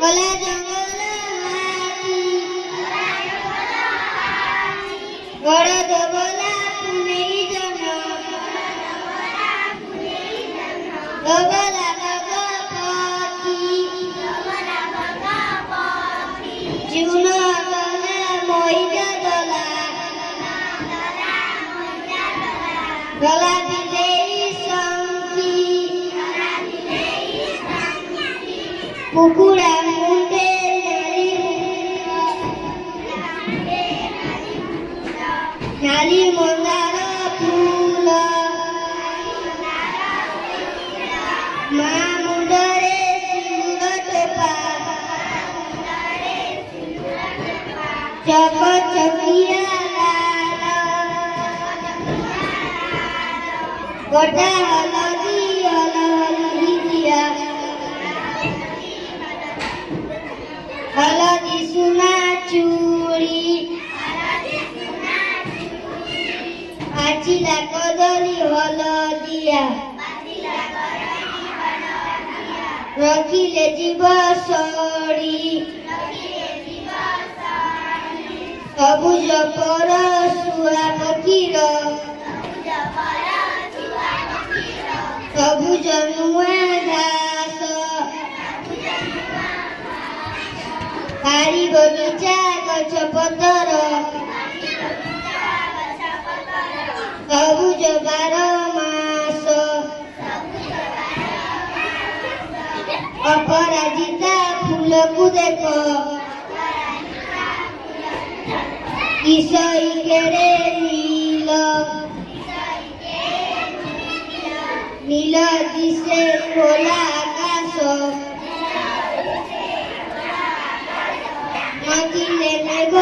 গলা জঙ্গল হাতি গড় বলা পুনেই জন গবলা গগপতি জীবন দলা মহিলা দলা গলা দিলেই শঙ্কি কুকুরা মুন্ডে নারী মন্দার ফুল মা মুন্ডরে সিঁদুর টোপা চক চকিয়া লাল গোটা হলদি হলদি দিয়া হলদি সোনা চুড়ি পাচিলা কদলী হলদিয়া রখিলে জীব সরি সবুজ পরশুয়া পক্ষীর সবুজ নূয়া ঘাস বাড়ি বগিচা গছ পতর সবুজ বার মাস অপরাজিতা ফুলକୁ দেখ কিশোরী কেড়ে নীল নীল দিশে খোলা আকাশ নদীলে মেঘ